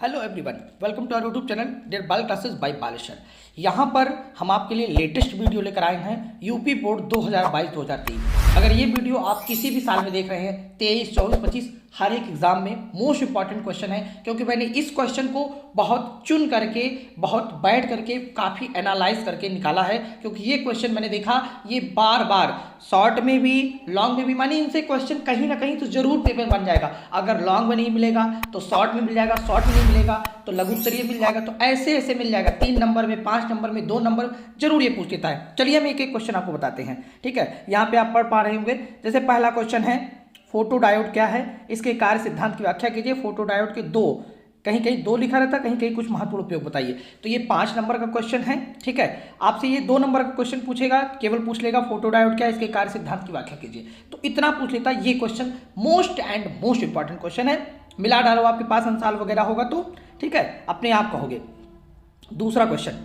Hello everyone, welcome to our YouTube channel dear Bal classes by Baleshwar. यहाँ पर हम आपके लिए लेटेस्ट वीडियो लेकर आए हैं यूपी बोर्ड 2022-2023। अगर ये वीडियो आप किसी भी साल में देख रहे हैं 23, 24, 25 हर एक एग्जाम में मोस्ट इंपॉर्टेंट क्वेश्चन है, क्योंकि मैंने इस क्वेश्चन को बहुत चुन करके बहुत बैठ करके काफ़ी एनालाइज करके निकाला है। क्योंकि ये क्वेश्चन मैंने देखा ये बार बार शॉर्ट में भी लॉन्ग में भी, मानी इनसे क्वेश्चन कहीं ना कहीं तो जरूर पेपर बन जाएगा। अगर लॉन्ग में नहीं मिलेगा तो शॉर्ट में मिल जाएगा, शॉर्ट में नहीं मिलेगा तो लघु उत्तरीय मिल जाएगा, तो ऐसे ऐसे मिल जाएगा 3 नंबर में, 5 नंबर में, 2 नंबर जरूर ये पूछ लेता है। चलिए हम एक एक क्वेश्चन आपको बताते हैं। ठीक है, यहाँ पे आप पढ़ पा रहे होंगे। जैसे पहला क्वेश्चन है फोटो डायोड क्या है, इसके कार्य सिद्धांत की व्याख्या कीजिए। फोटो डायोड के दो, कहीं कहीं 2 लिखा रहता है, कहीं कहीं कुछ महत्वपूर्ण उपयोग बताइए। तो ये 5 नंबर का क्वेश्चन है। ठीक है, आपसे ये 2 नंबर का क्वेश्चन पूछेगा, केवल पूछ लेगा फोटो डायोड क्या है, इसके कार्य सिद्धांत की व्याख्या कीजिए। तो इतना पूछ लेता है। ये question most and most important question है। मिला डालो, आपके पास अंसाल वगैरह होगा तो ठीक है अपने आप कहोगे। दूसरा क्वेश्चन,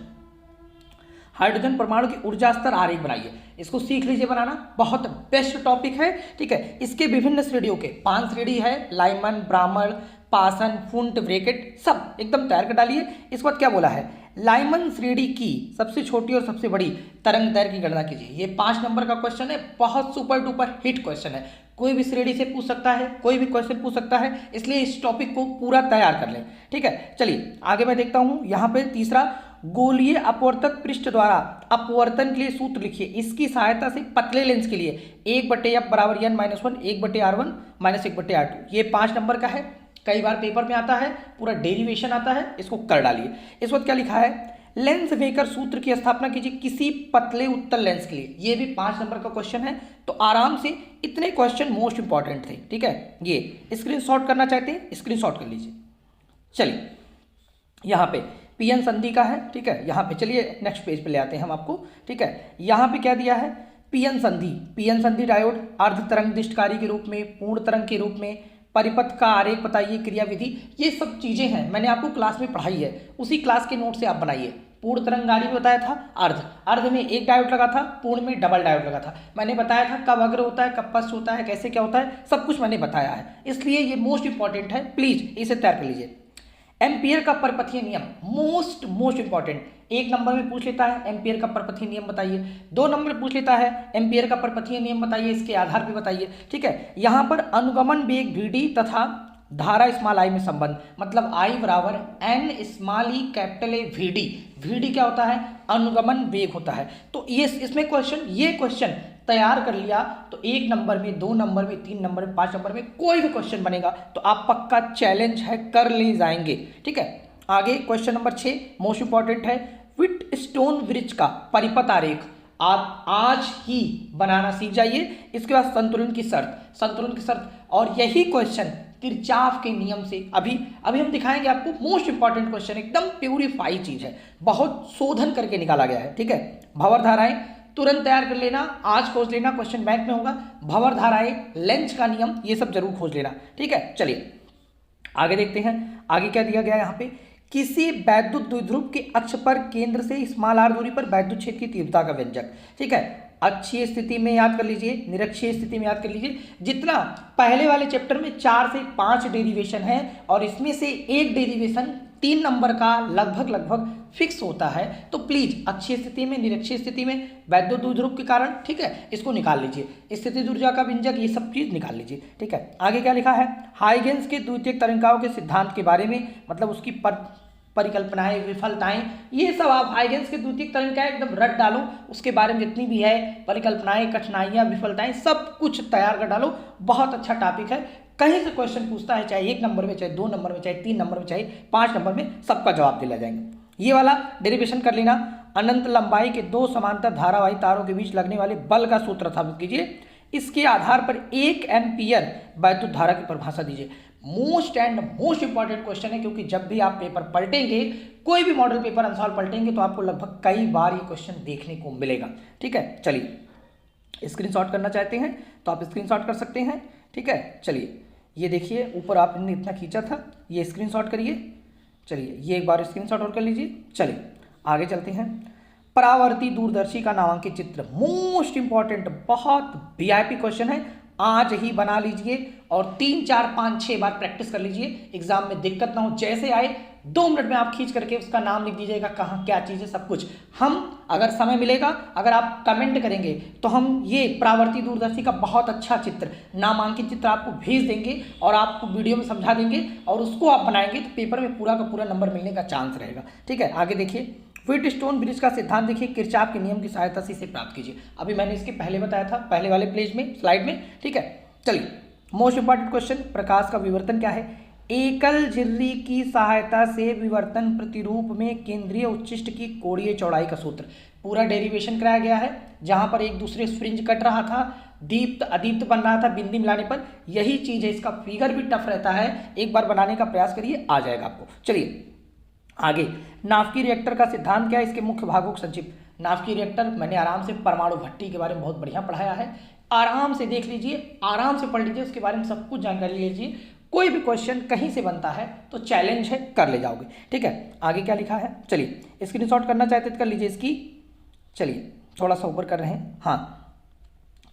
हाइड्रोजन परमाणु की ऊर्जा स्तर आरेख बनाइए। इसको सीख लीजिए बनाना, बहुत बेस्ट टॉपिक है। ठीक है, इसके विभिन्न श्रेणियों के 5 श्रेणी है, लाइमन, ब्राह्मण, पासन, फुंट, ब्रैकेट, सब एकदम तैयार कर डालिए। इसके बाद क्या बोला है, लाइमन श्रेणी की सबसे छोटी और सबसे बड़ी तरंग दैर्घ्य की गणना कीजिए। ये 5 नंबर का क्वेश्चन है, बहुत सुपर डुपर हिट क्वेश्चन है। कोई भी श्रेणी से पूछ सकता है, कोई भी क्वेश्चन पूछ सकता है, इसलिए इस टॉपिक को पूरा तैयार कर लें। ठीक है, चलिए आगे मैं देखता हूं। यहाँ पे तीसरा, गोलीय अपवर्तक पृष्ठ द्वारा अपवर्तन के लिए सूत्र लिखिए। इसकी सहायता से पतले लेंस के लिए 1/f बराबर n - 1 1/r1 - 1/r2। ये 5 नंबर का है, कई बार पेपर में आता है, पूरा डेरिवेशन आता है, इसको कर डालिए। इस वक्त क्या लिखा है, लेंस मेकर सूत्र की स्थापना कीजिए किसी पतले उत्तल लेंस के लिए। ये भी 5 नंबर का क्वेश्चन है। तो आराम से इतने क्वेश्चन मोस्ट इंपॉर्टेंट थे। ठीक है, ये स्क्रीनशॉट करना चाहते हैं स्क्रीनशॉट कर लीजिए। चलिए यहाँ पे पीएन संधि का है। ठीक है, यहाँ पे चलिए नेक्स्ट पेज पे ले आते हैं हम आपको। ठीक है, यहाँ पे क्या दिया है, पीएन संधि डायोड अर्ध तरंग दिष्टकारी के रूप में, पूर्ण तरंग के रूप में, परिपथ का आरेख बताइए, क्रियाविधि, ये सब चीजें हैं, मैंने आपको क्लास में पढ़ाई है, उसी क्लास के नोट से आप बनाइए। पूर्ण तरंगारी में बताया था, अर्ध में 1 डायोड लगा था, पूर्ण में डबल डायोड लगा था। मैंने बताया था कब अग्र होता है, कब पश्च होता है, कैसे क्या होता है, सब कुछ मैंने बताया है, इसलिए ये मोस्ट इंपॉर्टेंट है। प्लीज इसे तैयार कर लीजिए। एम्पियर का परपथीय नियम मोस्ट इंपॉर्टेंट, 1 नंबर में पूछ लेता है एम्पियर का परपथीय नियम बताइए, 2 नंबर पूछ लेता है एम्पियर का परपथीय नियम बताइए, इसके आधार पे बताइए। ठीक है, यहाँ पर अनुगमन वेग VD तथा धारा स्मॉल आई में संबंध, मतलब I बराबर N small E capital A VD। VD क्या होता है, अनुगमन वेग होता है। तो ये इसमें ये क्वेश्चन तैयार कर लिया तो 1 नंबर में, 2 नंबर में, 3 नंबर में, 5 नंबर में कोई भी क्वेश्चन बनेगा तो आप पक्का चैलेंज है कर ले जाएंगे। ठीक है, आगे क्वेश्चन नंबर 6 मोस्ट इंपॉर्टेंट है, व्हिटस्टोन ब्रिज का परिपथ आरेख आप आज ही बनाना सीख जाइए। इसके बाद संतुलन की शर्त, और यही क्वेश्चन किरचॉफ के नियम से अभी हम दिखाएंगे आपको। मोस्ट इंपॉर्टेंट क्वेश्चन, एकदम प्यूरिफाई चीज है, बहुत शोधन करके निकाला गया है। ठीक है, भंवर धाराएं तुरंत तैयार कर लेना, आज खोज लेना, क्वेश्चन बैंक में होगा। भंवर धाराएं, लेंज का नियम, ये सब जरूर खोज लेना। ठीक है, चलिए आगे देखते हैं। आगे क्या दिया गया है यहाँ पे, किसी वैद्युत द्विध्रुव के अक्ष पर केंद्र से स्मॉल r दूरी पर वैद्युत क्षेत्र की तीव्रता का व्यंजक। ठीक है, अक्षीय स्थिति में याद कर लीजिए, निरक्षीय स्थिति में याद कर लीजिए। जितना पहले वाले चैप्टर में 4 से 5 डेरिवेशन है और इसमें से एक डेरिवेशन 3 नंबर का लगभग फिक्स होता है, तो प्लीज अक्षीय स्थिति में, निरक्षीय स्थिति में, वैद्युत द्विध्रुव के कारण, ठीक है, इसको निकाल लीजिए। स्थिति ऊर्जा का व्यंजक, ये सब चीज निकाल लीजिए। ठीक है, आगे क्या लिखा है, हाइगेंस के द्वितीयक तरंगाओं के सिद्धांत के बारे में, मतलब उसकी परिकल्पनाएं, विफलताएं, ये सब आप हाइगेंस के द्वितीयक तरंग का एकदम रट डालो, उसके बारे में जितनी भी है परिकल्पनाएं, कठिनाइयां, विफलताएं, सब कुछ तैयार कर डालो। बहुत अच्छा टॉपिक है, कहीं से क्वेश्चन पूछता है, चाहे 1 नंबर में, चाहे 2 नंबर में, चाहे 3 नंबर में, चाहे 5 नंबर में, सबका जवाब दिला जाएंगे। ये वाला डेरिवेशन कर लेना। अनंत लंबाई के 2 समांतर धारावाही तारों के बीच लगने वाले बल का सूत्र स्थापित कीजिए। इसके आधार पर 1 एम्पियर वैद्युत धारा की परिभाषा दीजिए। Most and most important question है, क्योंकि जब भी आप पेपर पलटेंगे, कोई भी मॉडल पेपर आंसर पलटेंगे, तो आपको लगभग कई बार ये क्वेश्चन देखने को मिलेगा। ठीक है, चलिए स्क्रीनशॉट करना चाहते हैं तो आप स्क्रीनशॉट कर सकते हैं। ठीक है, चलिए ये देखिए ऊपर आपने इतना खींचा था, ये स्क्रीनशॉट करिए। चलिए ये एक बार स्क्रीनशॉट और कर लीजिए। चलिए आगे चलते हैं। परावर्ती दूरदर्शी का नामांकित चित्र, मोस्ट इंपॉर्टेंट, बहुत वीआईपी क्वेश्चन है, आज ही बना लीजिए और 3 4 5 6 बार प्रैक्टिस कर लीजिए, एग्जाम में दिक्कत ना हो। जैसे आए 2 मिनट में आप खींच करके उसका नाम लिख दीजिएगा, कहाँ क्या चीज़ है, सब कुछ। हम अगर समय मिलेगा, अगर आप कमेंट करेंगे तो हम ये प्रावर्ती दूरदर्शी का बहुत अच्छा चित्र, नामांकित चित्र आपको भेज देंगे और आपको वीडियो में समझा देंगे और उसको आप बनाएंगे तो पेपर में पूरा का पूरा नंबर मिलने का चांस रहेगा। ठीक है, आगे देखिए, व्हीटस्टोन ब्रिज का सिद्धांत देखिए, किरचॉफ के नियम की सहायता से इसे प्राप्त कीजिए। अभी मैंने इसके पहले बताया था, पहले वाले पेज में, स्लाइड में। ठीक है, चलिए, मोस्ट इंपॉर्टेंट क्वेश्चन, प्रकाश का विवर्तन क्या है? एकल झिर्री की सहायता से विवर्तन प्रतिरूप में केंद्रीय उच्चिष्ट की कोणीय चौड़ाई का सूत्र। पूरा डेरिवेशन कराया गया है, जहां पर एक दूसरे फ्रिंज कट रहा था, दीप्त अदीप्त बन रहा था बिंदी मिलाने पर। यही चीज है, इसका फिगर भी टफ रहता है, एक बार बनाने का प्रयास करिए, आ जाएगा आपको। चलिए आगे, नाभिकीय रिएक्टर का सिद्धांत क्या है? इसके मुख्य भागों को संक्षिप्त। नाभिकीय रिएक्टर मैंने आराम से परमाणु भट्टी के बारे में बहुत बढ़िया पढ़ाया है, आराम से देख लीजिए, आराम से पढ़ लीजिए, उसके बारे में सब कुछ जानकारी लीजिए। कोई भी क्वेश्चन कहीं से बनता है तो चैलेंज है, कर ले जाओगे। ठीक है, आगे क्या लिखा है? चलिए, स्क्रीनशॉट करना चाहते तो कर लीजिए इसकी। चलिए थोड़ा सा ऊपर कर रहे हैं। हाँ,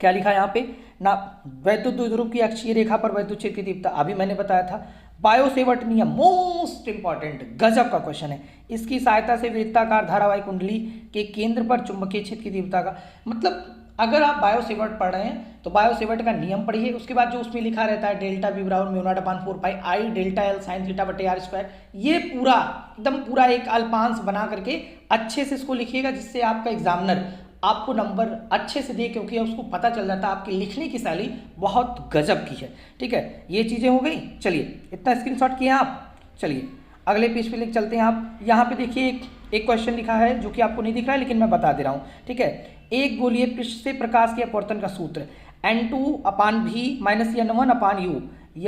क्या लिखा है यहाँ पे? ना वैद्युत द्विध्रुव की अक्षीय रेखा पर वैद्युत क्षेत्र की तीव्रता, अभी मैंने बताया था। बायोसेवर्ट नियम मोस्ट इंपॉर्टेंट, गजब का क्वेश्चन है। इसकी सहायता से वृत्ताकार धारावाही कुंडली के केंद्र पर चुंबकीय क्षेत्र की तीव्रता का, मतलब अगर आप बायोसेवर्ट पढ़ रहे हैं तो बायोसेवर्ट का नियम पढ़िए, उसके बाद जो उसमें लिखा रहता है डेल्टा वी बराबर म्यू नॉट अपान 4 पाई आई डेल्टा एल साइन थीटा बटे आर स्क्वायर, ये पूरा एकदम पूरा एक अल्पांश बना करके अच्छे से इसको लिखिएगा, जिससे आपका एग्जामिनर आपको नंबर अच्छे से दे, क्योंकि उसको पता चल जाता है आपकी लिखने की शैली बहुत गजब की है। ठीक है, ये चीज़ें हो गई। चलिए, इतना स्क्रीनशॉट किए आप। चलिए अगले पेज पे लेकर चलते हैं आप। यहाँ पे देखिए एक क्वेश्चन लिखा है जो कि आपको नहीं दिख रहा है, लेकिन मैं बता दे रहा हूँ। ठीक है, एक गोलीय पृष्ठ से प्रकाश के अपवर्तन का सूत्र N2 अपान भी minus N1 upon you,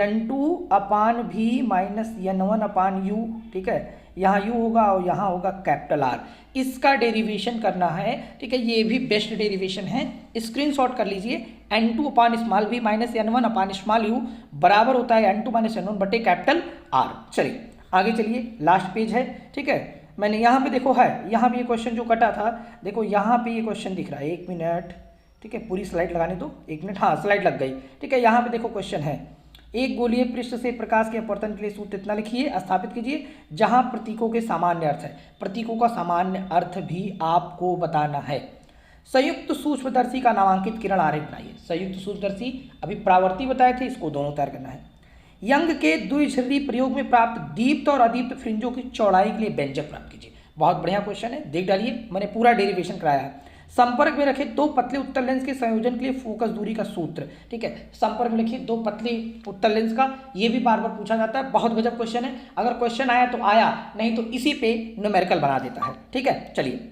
N2 अपान भी माइनस N1 अपान यू। ठीक है, यहाँ यू होगा और यहाँ होगा कैपिटल आर, इसका डेरिवेशन करना है। ठीक है, ये भी बेस्ट डेरिवेशन है, स्क्रीनशॉट कर लीजिए। N2 अपान स्मॉल भी minus N1 upon small you बराबर होता है N2 माइनस N1 बटे कैपिटल आर। चलिए आगे चलिए, लास्ट पेज है। ठीक है, मैंने यहाँ पे देखो है, यहाँ भी ये क्वेश्चन जो कटा था, देखो यहाँ पे ये क्वेश्चन दिख रहा है। 1 मिनट, ठीक है, पूरी स्लाइड लगाने दो, 1 मिनट। हाँ, स्लाइड लग गई। ठीक है, यहाँ पे देखो क्वेश्चन है, एक गोलीय पृष्ठ से प्रकाश के अपवर्तन के लिए सूत्र इतना लिखिए, स्थापित कीजिए, जहां प्रतीकों के सामान्य अर्थ है। प्रतीकों का सामान्य अर्थ भी आपको बताना है। संयुक्त सूक्ष्मदर्शी का नामांकित किरण आरेख बनाइए। संयुक्त सूक्ष्मदर्शी अभी प्रावर्ती बताए थे, इसको दोनों तैयार करना है। यंग के द्विझिर्री प्रयोग में प्राप्त दीप्त और अदीप्त फ्रिंजों की चौड़ाई के लिए व्यंजक प्राप्त कीजिए। बहुत बढ़िया क्वेश्चन है, देख डालिए, मैंने पूरा डेरिवेशन कराया है। संपर्क में रखे 2 पतले उत्तल लेंस के संयोजन के लिए फोकस दूरी का सूत्र। ठीक है, संपर्क में रखिए 2 पतले उत्तल लेंस का, ये भी बार बार पूछा जाता है, बहुत गजब क्वेश्चन है। अगर क्वेश्चन आया तो आया, नहीं तो इसी पे न्यूमेरिकल बना देता है। ठीक है, चलिए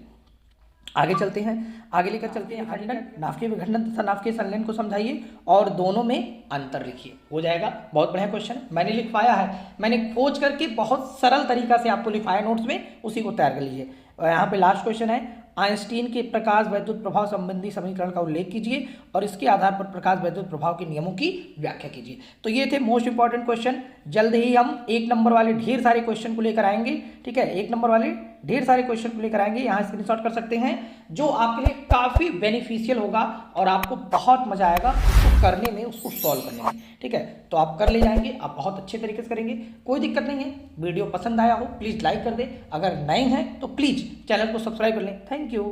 आगे चलते हैं, आगे लेकर चलते हैं। खंडन, नाभिकीय विखंडन तथा नाभिकीय संलयन को समझाइए और दोनों में अंतर लिखिए, हो जाएगा। बहुत बढ़िया क्वेश्चन मैंने लिखवाया है, मैंने खोज करके बहुत सरल तरीका से आपको लिखवाया नोट्स में, उसी को तैयार कर लीजिए। और यहाँ पे लास्ट क्वेश्चन है, आइंस्टीन के प्रकाश वैद्युत प्रभाव संबंधी समीकरण का उल्लेख कीजिए और इसके आधार पर प्रकाश वैद्युत प्रभाव के नियमों की व्याख्या कीजिए। तो ये थे मोस्ट इंपॉर्टेंट क्वेश्चन। जल्द ही हम 1 नंबर वाले ढेर सारे क्वेश्चन को लेकर आएंगे। ठीक है, 1 नंबर वाले ढेर सारे क्वेश्चन को लेकर आएंगे, यहाँ स्क्रीनशॉट कर सकते हैं, जो आपके लिए काफ़ी बेनिफिशियल होगा और आपको बहुत मजा आएगा उसको करने में, उसको सॉल्व करने में। ठीक है, तो आप कर ले जाएंगे, आप बहुत अच्छे तरीके से करेंगे, कोई दिक्कत नहीं है। वीडियो पसंद आया हो प्लीज़ लाइक कर दे, अगर नए हैं तो प्लीज़ चैनल को सब्सक्राइब कर लें। Thank you.